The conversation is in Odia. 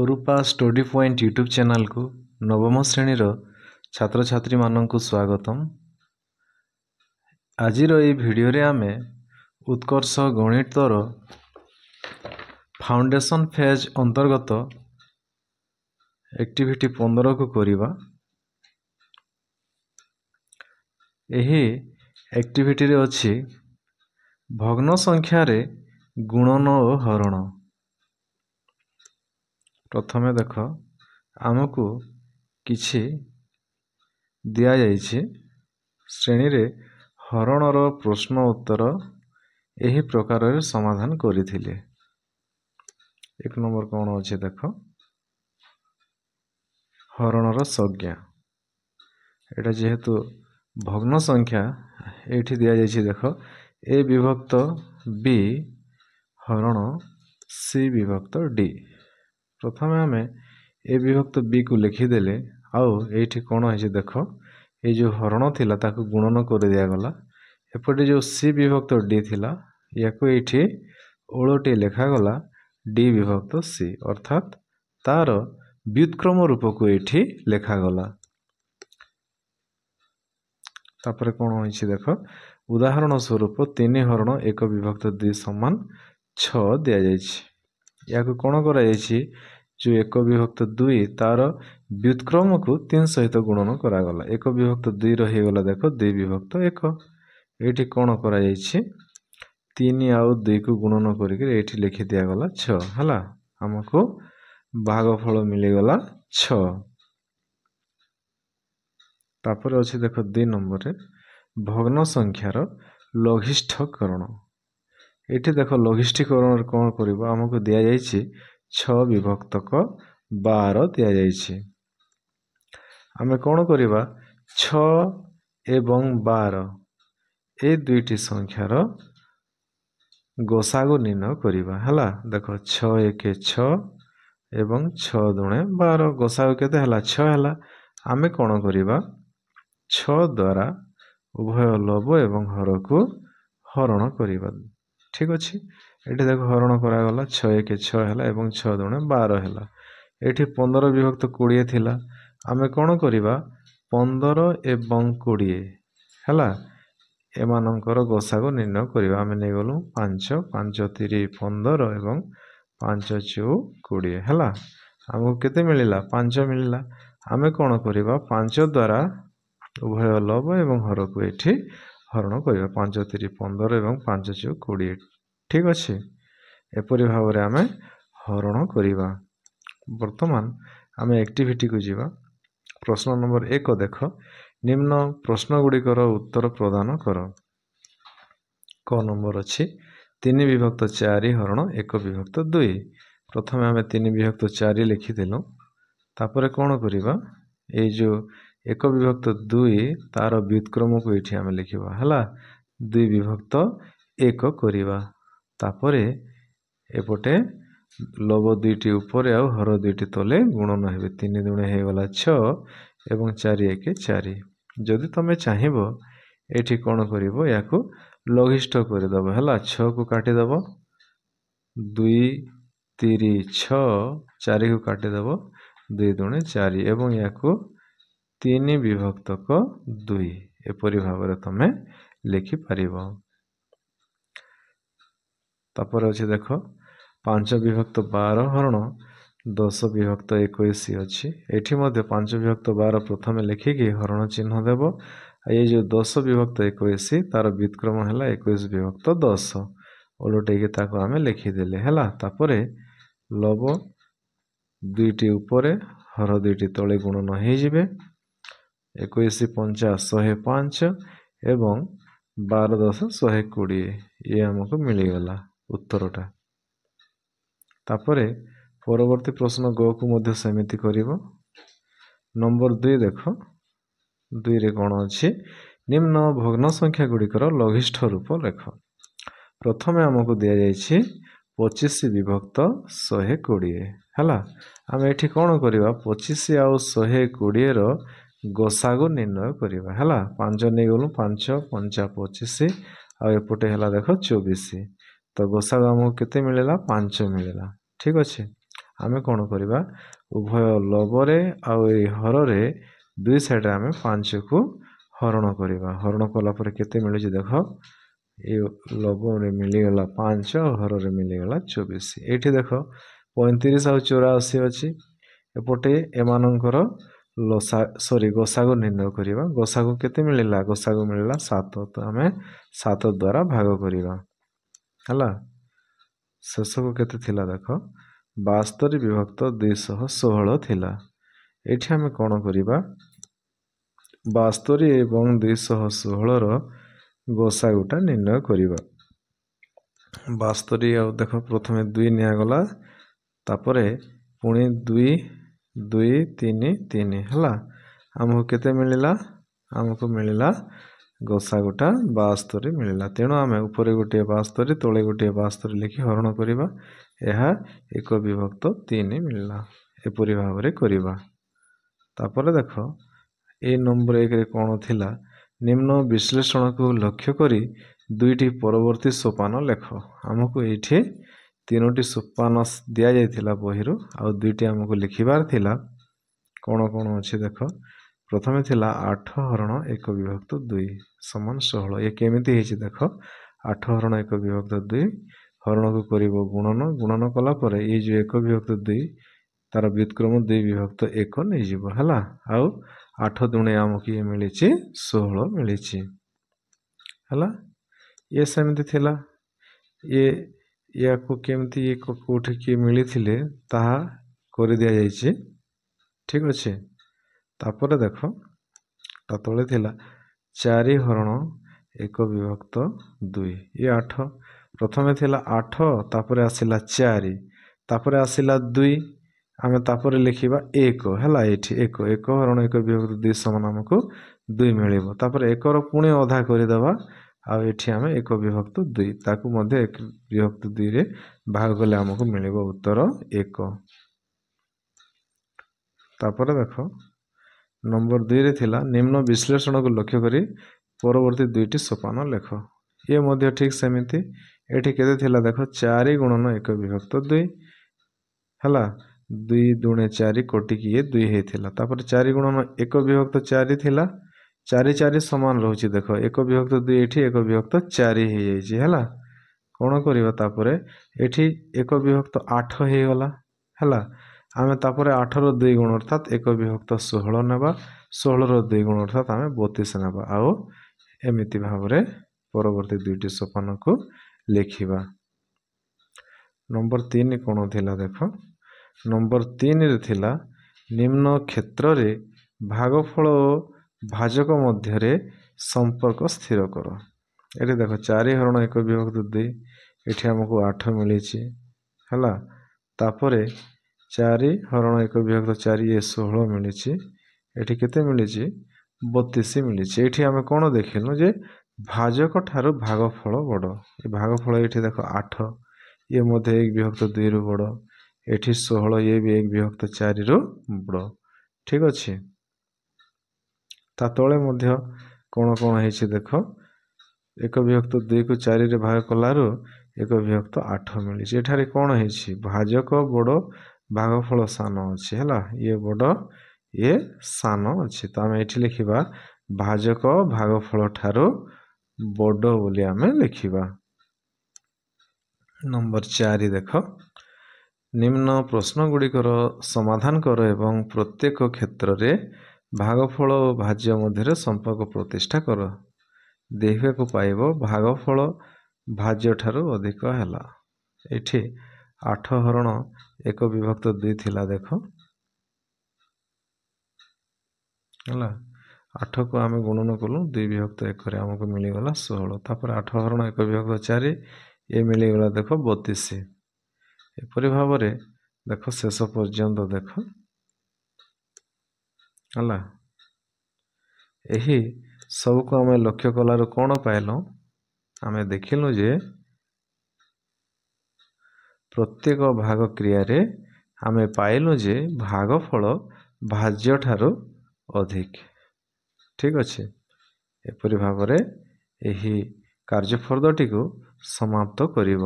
ଅରୁପା ଷ୍ଟଡି ପଏଣ୍ଟ ୟୁଟ୍ୟୁବ୍ ଚ୍ୟାନେଲକୁ ନବମ ଶ୍ରେଣୀର ଛାତ୍ରଛାତ୍ରୀମାନଙ୍କୁ ସ୍ୱାଗତମ୍। ଆଜିର ଏହି ଭିଡ଼ିଓରେ ଆମେ ଉତ୍କର୍ଷ ଗଣିତର ଫାଉଣ୍ଡେସନ୍ ଫେଜ୍ ଅନ୍ତର୍ଗତ ଆକ୍ଟିଭିଟି 15କୁ କରିବା। ଏହି ଆକ୍ଟିଭିଟିରେ ଅଛି ଭଗ୍ନ ସଂଖ୍ୟାରେ ଗୁଣନ ଓ ହରଣ। ପ୍ରଥମେ ଦେଖ, ଆମକୁ କିଛି ଦିଆଯାଇଛି। ଶ୍ରେଣୀରେ ହରଣର ପ୍ରଶ୍ନ ଉତ୍ତର ଏହି ପ୍ରକାରରେ ସମାଧାନ କରିଥିଲେ। 1 ନମ୍ବର କ'ଣ ଅଛି ଦେଖ, ହରଣର ସଂଜ୍ଞା। এটা যেহেতু ভগ্ন সংখ্যা এইটি দিয়াଯାଇଛି ଦେଖ, a বিভক্ত b হରଣ c বিভক্ত d। প্রথমে আমি a বিভক্ত b କୁ ଲେଖିଦେଲେ, ଆଉ এইଠି କ'ଣ ହେଇଛି ଦେଖ, এই ଯେଉଁ ହରଣ ଥିଲା ତାକୁ ଗୁଣନ କରି ଦିଆଗଲା। ଏପଟେ ଯେଉଁ c ବିଭକ୍ତ d ଥିଲା ୟାକୁ এইଠି ଓଲଟି ଲେଖାଗଲା d ବିଭକ୍ତ c, ଅର୍ଥାତ୍ ତାର ବ୍ୟୁତ୍କ୍ରମ ରୂପକୁ এইଠି ଲେଖାଗଲା। ତାପରେ କ'ଣ ହୋଇଛି ଦେଖ, ଉଦାହରଣ ସ୍ୱରୂପ 3 ହରଣ 1 ବିଭକ୍ତ 2 ସମାନ 6 ଦିଆଯାଇଛି। ୟାକୁ କ'ଣ କରାଯାଇଛି, ଯେଉଁ 1 ବିଭକ୍ତ 2 ତାର ବ୍ୟୁତ୍କ୍ରମକୁ 3 ସହିତ ଗୁଣନ କରାଗଲା। 1 ବିଭକ୍ତ 2 ରହିଗଲା ଦେଖ 2 ବିଭକ୍ତ 1। ଏଇଠି କ'ଣ କରାଯାଇଛି, 3 ଆଉ 2କୁ ଗୁଣନ କରିକି ଏଇଠି ଲେଖି ଦିଆଗଲା 6 ହେଲା। ଆମକୁ ଭାଗଫଳ ମିଳିଗଲା 6। ତାପରେ ଅଛି ଦେଖ 2 ନମ୍ବରରେ ଭଗ୍ନ ସଂଖ୍ୟାର ଲଘିଷ୍ଠକରଣ। ଏଠି ଦେଖ ଲଘିଷ୍ଠୀକରଣରେ କ'ଣ କରିବ, ଆମକୁ ଦିଆଯାଇଛି 6 ବିଭକ୍ତକ 12 ଦିଆଯାଇଛି। ଆମେ କ'ଣ କରିବା, 6 ଏବଂ 12 এই ଦୁଇଟି ସଂଖ୍ୟାର ଗୋସାଗୁ ନିର୍ଣ୍ଣୟ କରିବା ହେଲା। ଦେଖ 6 1 6 ଏବଂ 6 ଦୁଣେ 12, ଗୋସାଗୁ କେତେ ହେଲା 6 ହେଲା। ଆମେ କ'ଣ କରିବା, 6 ଦ୍ୱାରା ଉଭୟ ଲବ ଏବଂ ହରକୁ ହରଣ କରିବା। ଠିକ୍ ଅଛି, ଏଠି ଦେଖ ହରଣ କରାଗଲା 6 1 6 ହେଲା ଏବଂ 6 ଦୁଣେ 12 ହେଲା। ଏଠି 15 ବିଭକ୍ତ 20 ଥିଲା। ଆମେ କ'ଣ କରିବା, 15 ଏବଂ 20 ହେଲା, ଏମାନଙ୍କର ଗୋସାଗୁ ନିର୍ଣ୍ଣୟ କରିବା। ଆମେ ନେଇଗଲୁ 5 5 3 15 ଏବଂ 5 4 20 ହେଲା। ଆମକୁ କେତେ ମିଳିଲା, 5 ମିଳିଲା। ଆମେ କ'ଣ କରିବା, 5 ଦ୍ୱାରା ଉଭୟ ଲବ ଏବଂ ହରକୁ ଏଠି ହରଣ କରିବା। 5 3 15 ଏବଂ 5 4 20। ଠିକ୍ ଅଛି, ଏପରି ଭାବରେ ଆମେ ହରଣ କରିବା। ବର୍ତ୍ତମାନ ଆମେ ଆକ୍ଟିଭିଟିକୁ ଯିବା। ପ୍ରଶ୍ନ ନମ୍ବର 1 ଦେଖ, ନିମ୍ନ ପ୍ରଶ୍ନଗୁଡ଼ିକର ଉତ୍ତର ପ୍ରଦାନ କର। କ ନମ୍ବର ଅଛି 3 ବିଭକ୍ତ 4 ହରଣ 1 ବିଭକ୍ତ 2। ପ୍ରଥମେ ଆମେ 3 ବିଭକ୍ତ 4 ଲେଖିଦେଲୁ। ତାପରେ କ'ଣ କରିବା, ଏଇ ଯେଉଁ 1 ବିଭକ୍ତ 2 ତାର ବ୍ୟୁତ୍କ୍ରମକୁ ଏଇଠି ଆମେ ଲେଖିବା ହେଲା। 2 ବିଭକ୍ତ 1 କରିବା। ତାପରେ ଏପଟେ ଲବ 2ଟି ଉପରେ ଆଉ ହର 2ଟି ତଳେ ଗୁଣନ ହେବେ। 3 ଦୁଣେ ହେଇଗଲା 6 ଏବଂ 4 1 4। ଯଦି ତମେ ଚାହିଁବ ଏଠି କ'ଣ କରିବ, ୟାକୁ ଲଘିଷ୍ଠ କରିଦେବ ହେଲା। 6କୁ କାଟିଦେବ, 2 3 6, 4କୁ କାଟିଦେବ 2 ଦୁଣେ 4 ଏବଂ ୟାକୁ 3 ବିଭକ୍ତକ 2 ଏପରି ଭାବରେ ତମେ ଲେଖିପାରିବ। ତାପରେ ଅଛି ଦେଖ, 5 ବିଭକ୍ତ 12 ହରଣ 10 ବିଭକ୍ତ 21 ଅଛି। ଏଠି ମଧ୍ୟ 5 ବିଭକ୍ତ 12 ପ୍ରଥମେ ଲେଖିକି ହରଣ ଚିହ୍ନ ଦେବ। ଏଇ ଯେଉଁ 10 ବିଭକ୍ତ 21 ତାର ବ୍ୟୁତ୍କ୍ରମ ହେଲା 21 ବିଭକ୍ତ 10, ଓଲଟେଇକି ତାକୁ ଆମେ ଲେଖିଦେଲେ ହେଲା। ତାପରେ ଲବ 2ଟି ଉପରେ ହର 2ଟି ତଳେ ଗୁଣନ ହେଇଯିବେ। 21 5 105 ଏବଂ 12 10 120। ଇଏ ଆମକୁ ମିଳିଗଲା ଉତ୍ତରଟା। ତାପରେ ପରବର୍ତ୍ତୀ ପ୍ରଶ୍ନ ଗକୁ ମଧ୍ୟ ସେମିତି କରିବ। ନମ୍ବର 2 ଦେଖ, 2ରେ କ'ଣ ଅଛି, ନିମ୍ନ ଭଗ୍ନ ସଂଖ୍ୟା ଗୁଡ଼ିକର ଲଘିଷ୍ଠ ରୂପ ଲେଖ। ପ୍ରଥମେ ଆମକୁ ଦିଆଯାଇଛି 25 ବିଭକ୍ତ 120 ହେଲା। ଆମେ ଏଠି କ'ଣ କରିବା, 25 ଆଉ 120ର ଗୋସାଗୁ ନିର୍ଣ୍ଣୟ କରିବା ହେଲା। 5 ନେଇଗଲୁ, 5 5 25 ଆଉ ଏପଟେ ହେଲା ଦେଖ 24। ତ ଗୋସାଗୁ ଆମକୁ କେତେ ମିଳିଲା, 5 ମିଳିଲା। ଠିକ୍ ଅଛି, ଆମେ କ'ଣ କରିବା ଉଭୟ ଲବରେ ଆଉ ଏଇ ହରରେ ଦୁଇ ସାଇଡ଼୍ରେ ଆମେ 5କୁ ହରଣ କରିବା। ହରଣ କଲା ପରେ କେତେ ମିଳୁଛି ଦେଖ, ଏ ଲବରେ ମିଳିଗଲା 5 ଆଉ ହରରେ ମିଳିଗଲା 24। ଏଇଠି ଦେଖ 35 ଆଉ 84 ଅଛି। ଏପଟେ ଏମାନଙ୍କର ଗୋସାଗୁ ନିର୍ଣ୍ଣୟ କରିବା। ଗୋସାଗୁ କେତେ ମିଳିଲା? ଗୋସାଗୁ ମିଳିଲା 7। ତ ଆମେ 7 ଦ୍ୱାରା ଭାଗ କରିବା ହେଲା। ଶେଷକୁ କେତେ ଥିଲା ଦେଖ, 72 ବିଭକ୍ତ 216 ଥିଲା। ଏଇଠି ଆମେ କ'ଣ କରିବା, 72 ଏବଂ 216ର ଗୋସାଗୁଟା ନିର୍ଣ୍ଣୟ କରିବା। 72 ଆଉ ଦେଖ ପ୍ରଥମେ 2 ନିଆଗଲା, ତାପରେ ପୁଣି 2 2 3 3 ହେଲା। ଆମକୁ କେତେ ମିଳିଲା? ଆମକୁ ମିଳିଲା ଗୋସାଗୁଟା 72 ମିଳିଲା। ତେଣୁ ଆମେ ଉପରେ ଗୋଟିଏ 72 ତଳେ ଗୋଟିଏ 72 ଲେଖି ହରଣ କରିବା। ଏହା 1 ବିଭକ୍ତ 3 ମିଳିଲା। ଏପରି ଭାବରେ କରିବା। ତାପରେ ଦେଖ ଏଇ ନମ୍ବର 1ରେ କ'ଣ ଥିଲା, ନିମ୍ନ ବିଶ୍ଳେଷଣକୁ ଲକ୍ଷ୍ୟ କରି 2ଟି ପରବର୍ତ୍ତୀ ସୋପାନ ଲେଖ। ଆମକୁ ଏଇଠି 3ଟି ସୋପାନ ଦିଆଯାଇଥିଲା ବହିରୁ, ଆଉ 2ଟି ଆମକୁ ଲେଖିବାର ଥିଲା। କ'ଣ କ'ଣ ଅଛି ଦେଖ, ପ୍ରଥମେ ଥିଲା 8 ହରଣ 1 ବିଭକ୍ତ 2 ସମାନ 16। ଏ କେମିତି ହେଇଛି ଦେଖ, 8 ହରଣ 1 ବିଭକ୍ତ 2 ହରଣକୁ କରିବ ଗୁଣନ, ଗୁଣନ କଲା ପରେ ଏଇ ଯେଉଁ 1 ବିଭକ୍ତ 2 ତାର ବ୍ୟୁତ୍କ୍ରମ 2 ବିଭକ୍ତ 1 ନେଇଯିବ ହେଲା। ଆଉ 8 ଦୁଣେ ଆମକୁ ଇଏ ମିଳିଛି 16 ମିଳିଛି ହେଲା। ଇଏ ସେମିତି ଥିଲା। ୟାକୁ କେମିତି କେଉଁଠି କିଏ ମିଳିଥିଲେ ତାହା କରିଦିଆଯାଇଛି, ଠିକ୍ ଅଛି। ତାପରେ ଦେଖ ତା ତଳେ ଥିଲା 4 ହରଣ 1 ବିଭକ୍ତ 2 ଇଏ 8। ପ୍ରଥମେ ଥିଲା 8, ତାପରେ ଆସିଲା 4, ତାପରେ ଆସିଲା 2, ଆମେ ତାପରେ ଲେଖିବା 1 ହେଲା। ଏଇଠି 1 ହରଣ 1 ବିଭକ୍ତ 2 ସମାନ ଆମକୁ 2 ମିଳିବ। ତାପରେ 1ର ପୁଣି ଅଧା କରିଦେବା, ଆଉ ଏଠି ଆମେ 1 ବିଭକ୍ତ 2 ତାକୁ ମଧ୍ୟ 1 ବିଭକ୍ତ 2ରେ ଭାଗ କଲେ ଆମକୁ ମିଳିବ ଉତ୍ତର 1। ତାପରେ ଦେଖ ନମ୍ବର 2ରେ ଥିଲା ନିମ୍ନ ବିଶ୍ଳେଷଣକୁ ଲକ୍ଷ୍ୟ କରି ପରବର୍ତ୍ତୀ 2ଟି ସୋପାନ ଲେଖ। ଇଏ ମଧ୍ୟ ଠିକ୍ ସେମିତି। ଏଠି କେତେ ଥିଲା ଦେଖ, 4 ଗୁଣନ 1 ବିଭକ୍ତ 2 ହେଲା। 2 ଦୁଣେ 4 କଟିକି ଇଏ 2 ହେଇଥିଲା। ତାପରେ 4 ଗୁଣନ 1 ବିଭକ୍ତ 4 ଥିଲା। 4 4 ସମାନ ରହୁଛି ଦେଖ, 1 ବିଭକ୍ତ 2 ଏଠି 1 ବିଭକ୍ତ 4 ହେଇଯାଇଛି ହେଲା। କ'ଣ କରିବା, ତାପରେ ଏଠି 1 ବିଭକ୍ତ 8 ହେଇଗଲା ହେଲା। ଆମେ ତାପରେ 8ର 2 ଗୁଣ ଅର୍ଥାତ୍ 1 ବିଭକ୍ତ 16 ନେବା, 16ର 2 ଗୁଣ ଅର୍ଥାତ୍ ଆମେ 32 ନେବା। ଆଉ ଏମିତି ଭାବରେ ପରବର୍ତ୍ତୀ 2ଟି ସୋପାନକୁ ଲେଖିବା। ନମ୍ବର 3 କ'ଣ ଥିଲା ଦେଖ, ନମ୍ବର 3ରେ ଥିଲା ନିମ୍ନ କ୍ଷେତ୍ରରେ ଭାଗଫଳ ଓ ଭାଜକ ମଧ୍ୟରେ ସମ୍ପର୍କ ସ୍ଥିର କର। ଏଠି ଦେଖ 4 ହରଣ 1 ବିଭକ୍ତ 2 ଏଠି ଆମକୁ 8 ମିଳିଛି ହେଲା। ତାପରେ 4 ହରଣ 1 ବିଭକ୍ତ 4 ଇଏ 16 ମିଳିଛି। ଏଠି କେତେ ମିଳିଛି? 32 ମିଳିଛି। ଏଇଠି ଆମେ କ'ଣ ଦେଖିଲୁ ଯେ ଭାଜକ ଠାରୁ ଭାଗଫଳ ବଡ଼। ଏ ଭାଗଫଳ ଏଇଠି ଦେଖ 8, ଇଏ ମଧ୍ୟ 1 ବିଭକ୍ତ 2ରୁ ବଡ଼। ଏଠି 16, ଇଏ ବି 1 ବିଭକ୍ତ 4ରୁ ବଡ଼, ଠିକ୍ ଅଛି। ତା ତଳେ ମଧ୍ୟ କ'ଣ କ'ଣ ହେଇଛି ଦେଖ, 1 ବିଭକ୍ତ 2କୁ 4ରେ ଭାଗ କଲାରୁ 1 ବିଭକ୍ତ 8 ମିଳିଛି। ଏଠାରେ କ'ଣ ହେଇଛି, ଭାଜକ ବଡ଼ ଭାଗଫଳ ସାନ ଅଛି ହେଲା। ଇଏ ବଡ଼ ଇଏ ସାନ ଅଛି। ତ ଆମେ ଏଠି ଲେଖିବା ଭାଜକ ଭାଗଫଳ ଠାରୁ ବଡ଼ ବୋଲି ଆମେ ଲେଖିବା। ନମ୍ବର 4 ଦେଖ, ନିମ୍ନ ପ୍ରଶ୍ନ ଗୁଡ଼ିକର ସମାଧାନ କର ଏବଂ ପ୍ରତ୍ୟେକ କ୍ଷେତ୍ରରେ ଭାଗଫଳ ଓ ଭାଜ୍ୟ ମଧ୍ୟରେ ସମ୍ପର୍କ ପ୍ରତିଷ୍ଠା କର। ଦେଖିବାକୁ ପାଇବ ଭାଗଫଳ ଭାଜ୍ୟ ଠାରୁ ଅଧିକ ହେଲା। ଏଠି 8 ହରଣ 1 ବିଭକ୍ତ 2 ଥିଲା ଦେଖ ହେଲା। 8କୁ ଆମେ ଗୁଣନ କଲୁ 2 ବିଭକ୍ତ 1ରେ ଆମକୁ ମିଳିଗଲା 16। ତାପରେ 8 ହରଣ 1 ବିଭକ୍ତ 4 ଇଏ ମିଳିଗଲା ଦେଖ 32। ଏପରି ଭାବରେ ଦେଖ ଶେଷ ପର୍ଯ୍ୟନ୍ତ ଦେଖ ହେଲା। ଏହି ସବୁକୁ ଆମେ ଲକ୍ଷ୍ୟ କଲାରୁ କ'ଣ ପାଇଲୁ, ଆମେ ଦେଖିଲୁ ଯେ ପ୍ରତ୍ୟେକ ଭାଗ କ୍ରିୟାରେ ଆମେ ପାଇଲୁ ଯେ ଭାଗଫଳ ଭାଜ୍ୟ ଠାରୁ ଅଧିକ, ଠିକ୍ ଅଛି। ଏପରି ଭାବରେ ଏହି କାର୍ଯ୍ୟଫର୍ଦ୍ଦଟିକୁ ସମାପ୍ତ କରିବ।